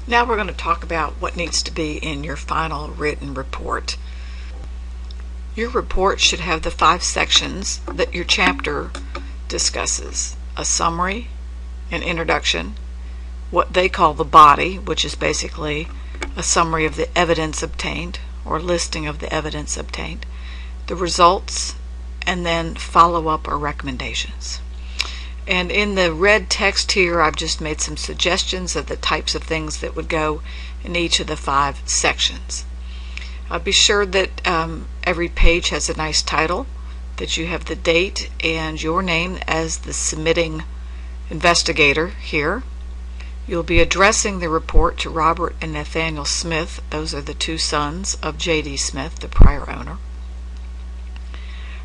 Now we're going to talk about what needs to be in your final written report. Your report should have the 5 sections that your chapter discusses: a summary, an introduction, what they call the body, which is basically a summary of the evidence obtained or listing of the evidence obtained, the results, and then follow-up or recommendations. And in the red text here, I've just made some suggestions of the types of things that would go in each of the 5 sections. Be sure that every page has a nice title, that you have the date and your name as the submitting investigator here. You'll be addressing the report to Robert and Nathaniel Smith. Those are the 2 sons of J.D. Smith, the prior owner.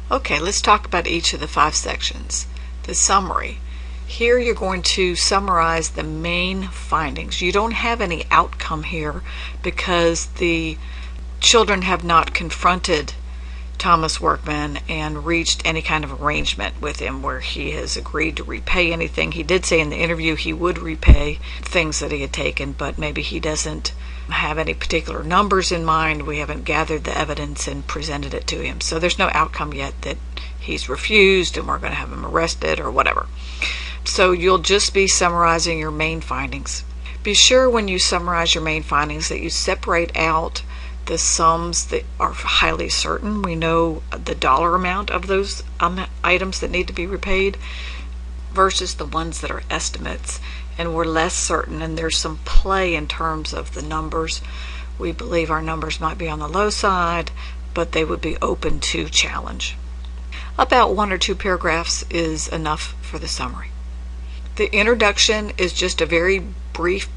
Okay, let's talk about each of the 5 sections. The summary. Here you're going to summarize the main findings. You don't have any outcome here because the children have not confronted Thomas Workman and reached any kind of arrangement with him where he has agreed to repay anything. He did say in the interview he would repay things that he had taken, but maybe he doesn't have any particular numbers in mind. We haven't gathered the evidence and presented it to him. So there's no outcome yet that he's refused and we're going to have him arrested or whatever. So you'll just be summarizing your main findings. Be sure when you summarize your main findings that you separate out the sums that are highly certain. We know the dollar amount of those items that need to be repaid versus the ones that are estimates and we're less certain, and there's some play in terms of the numbers. We believe our numbers might be on the low side, but they would be open to challenge. About 1 or 2 paragraphs is enough for the summary. The introduction is just a very brief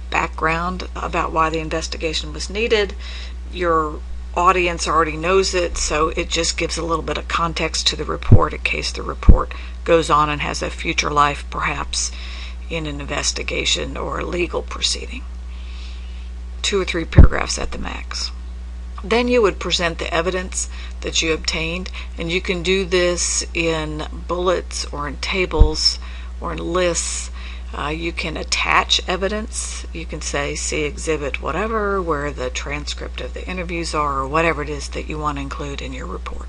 background about why the investigation was needed. Your audience already knows it, so it just gives a little bit of context to the report in case the report goes on and has a future life, perhaps in an investigation or a legal proceeding. 2 or 3 paragraphs at the max. Then you would present the evidence that you obtained, and you can do this in bullets or in tables or in lists. You can attach evidence. You can say, see exhibit whatever, where the transcript of the interviews are, or whatever it is that you want to include in your report.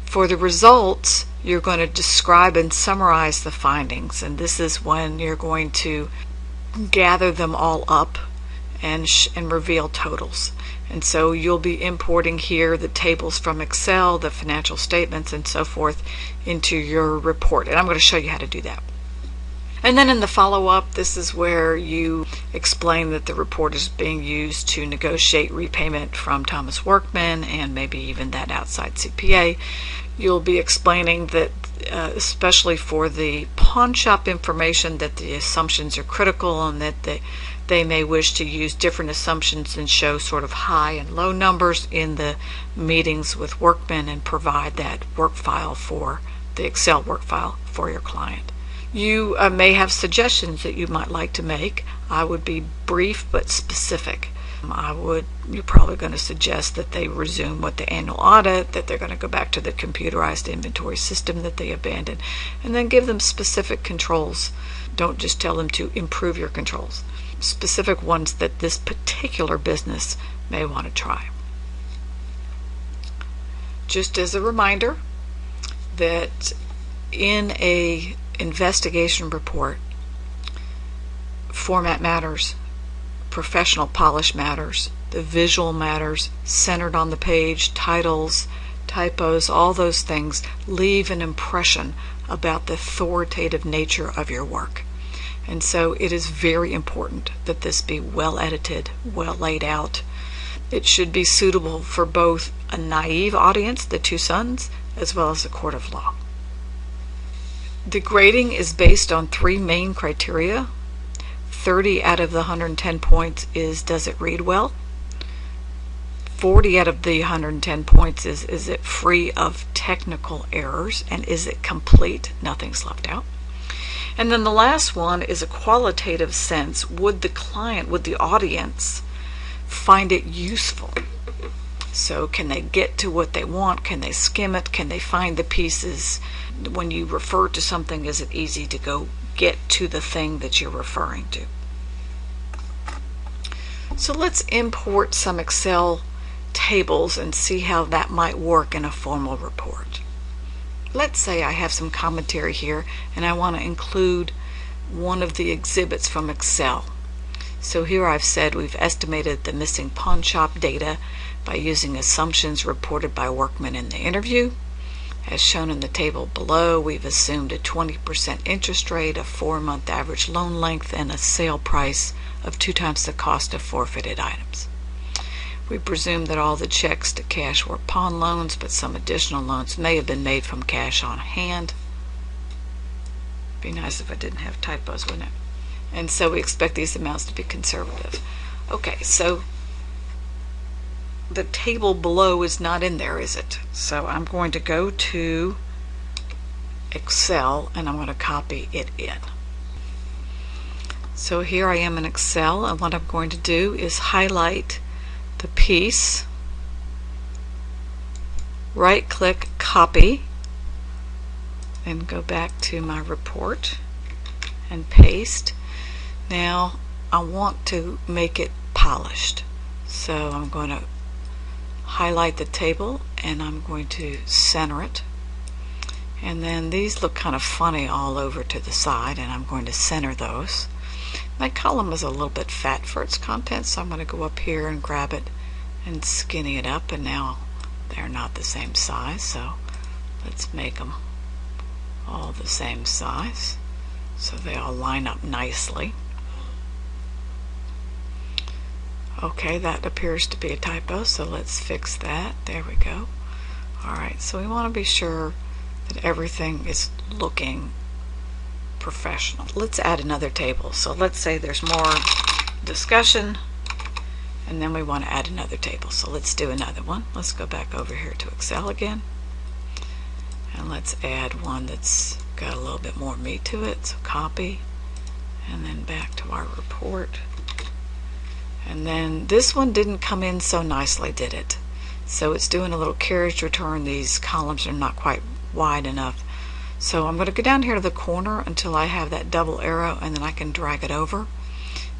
For the results, you're going to describe and summarize the findings, and this is when you're going to gather them all up and reveal totals. And so you'll be importing here the tables from Excel, the financial statements, and so forth into your report. And I'm going to show you how to do that. And then in the follow-up, this is where you explain that the report is being used to negotiate repayment from Thomas Workman and maybe even that outside CPA. You'll be explaining that, especially for the pawn shop information, that the assumptions are critical and that they may wish to use different assumptions and show sort of high and low numbers in the meetings with Workman and provide that work file for the Excel work file for your client. You may have suggestions that you might like to make. I would be brief but specific. You're probably going to suggest that they resume with the annual audit, that they're going to go back to the computerized inventory system that they abandoned, and then give them specific controls. Don't just tell them to improve your controls. Specific ones that this particular business may want to try. Just as a reminder that in a investigation report, format matters, professional polish matters, the visual matters, centered on the page, titles, typos, all those things leave an impression about the authoritative nature of your work. And so it is very important that this be well edited, well laid out. It should be suitable for both a naive audience, the 2 sons, as well as a court of law. The grading is based on 3 main criteria. 30 out of the 110 points is, does it read well? 40 out of the 110 points is it free of technical errors, and is it complete? Nothing's left out. And then the last one is a qualitative sense. Would the audience find it useful? So can they get to what they want? Can they skim it? Can they find the pieces? When you refer to something, is it easy to go get to the thing that you're referring to? So let's import some Excel tables and see how that might work in a formal report. Let's say I have some commentary here and I want to include one of the exhibits from Excel. So here I've said we've estimated the missing pawn shop data by using assumptions reported by workmen in the interview. As shown in the table below, we've assumed a 20% interest rate, a 4-month average loan length, and a sale price of 2 times the cost of forfeited items. We presume that all the checks to cash were pawn loans, but some additional loans may have been made from cash on hand. Be nice if I didn't have typos, wouldn't it? And so we expect these amounts to be conservative. Okay, so the table below is not in there, is it? So I'm going to go to Excel and I'm going to copy it in. So here I am in Excel, and what I'm going to do is highlight the piece, right click, copy, and go back to my report and paste. Now I want to make it polished, so I'm going to highlight the table and I'm going to center it, and then these look kind of funny all over to the side, and I'm going to center those. My column is a little bit fat for its contents, so I'm going to go up here and grab it and skinny it up, and now they're not the same size, so let's make them all the same size so they all line up nicely. Okay, that appears to be a typo, so let's fix that. There we go. Alright, so we want to be sure that everything is looking professional. Let's add another table. So let's say there's more discussion, and then we want to add another table. So let's do another one. Let's go back over here to Excel again, and let's add one that's got a little bit more meat to it. So copy, and then back to our report. And then this one didn't come in so nicely, did it? So it's doing a little carriage return. These columns are not quite wide enough. So I'm going to go down here to the corner until I have that double arrow, and then I can drag it over,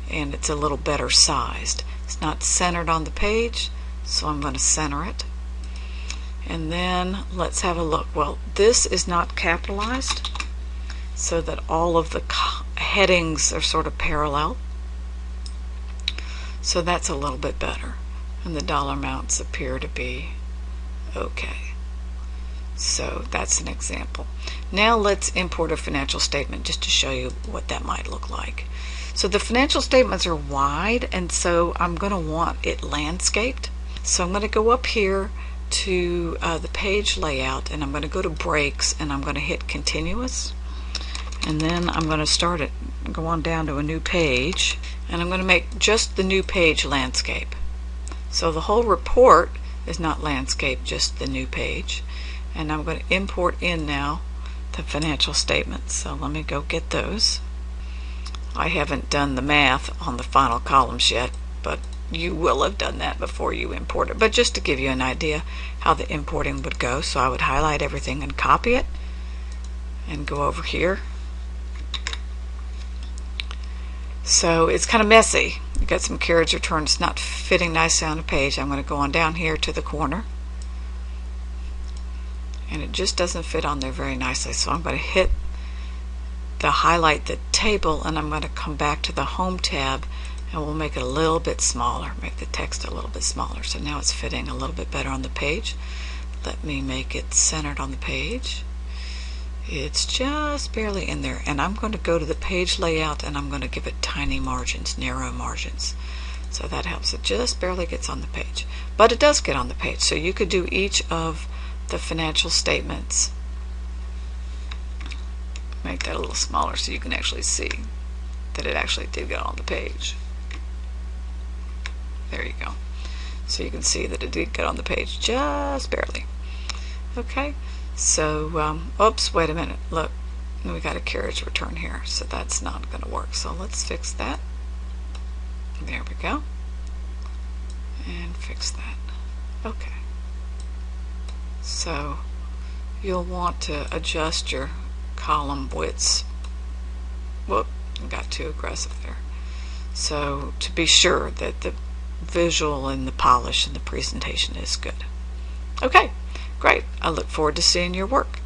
and it's a little better sized. It's not centered on the page, so I'm going to center it. And then let's have a look. Well, this is not capitalized, so that all of the headings are sort of parallel. So that's a little bit better, and the dollar amounts appear to be okay. So that's an example. Now let's import a financial statement just to show you what that might look like. So the financial statements are wide, and so I'm going to want it landscaped. So I'm going to go up here to the page layout, and I'm going to go to breaks, and I'm going to hit continuous, and then I'm going to start it, go on down to a new page, and I'm going to make just the new page landscape. So the whole report is not landscape, just the new page. And I'm going to import in now the financial statements. So let me go get those. I haven't done the math on the final columns yet, but you will have done that before you import it. But just to give you an idea how the importing would go, so I would highlight everything and copy it and go over here. So it's kind of messy. You got some carriage return. It's not fitting nicely on the page. I'm going to go on down here to the corner, and it just doesn't fit on there very nicely. So I'm going to hit the highlight the table, and I'm going to come back to the home tab, and we'll make it a little bit smaller, make the text a little bit smaller. So now it's fitting a little bit better on the page. Let me make it centered on the page. It's just barely in there, and I'm going to go to the page layout, and I'm going to give it tiny margins, narrow margins. So that helps. It just barely gets on the page, but it does get on the page. So you could do each of the financial statements, make that a little smaller so you can actually see that it actually did get on the page. There you go. So you can see that it did get on the page just barely. Okay, so oops, wait a minute, look, we got a carriage return here, so that's not going to work. So let's fix that. There we go, and fix that. Okay. So you'll want to adjust your column widths. Whoop, got too aggressive there. So to be sure that the visual and the polish and the presentation is good. Okay, great. I look forward to seeing your work.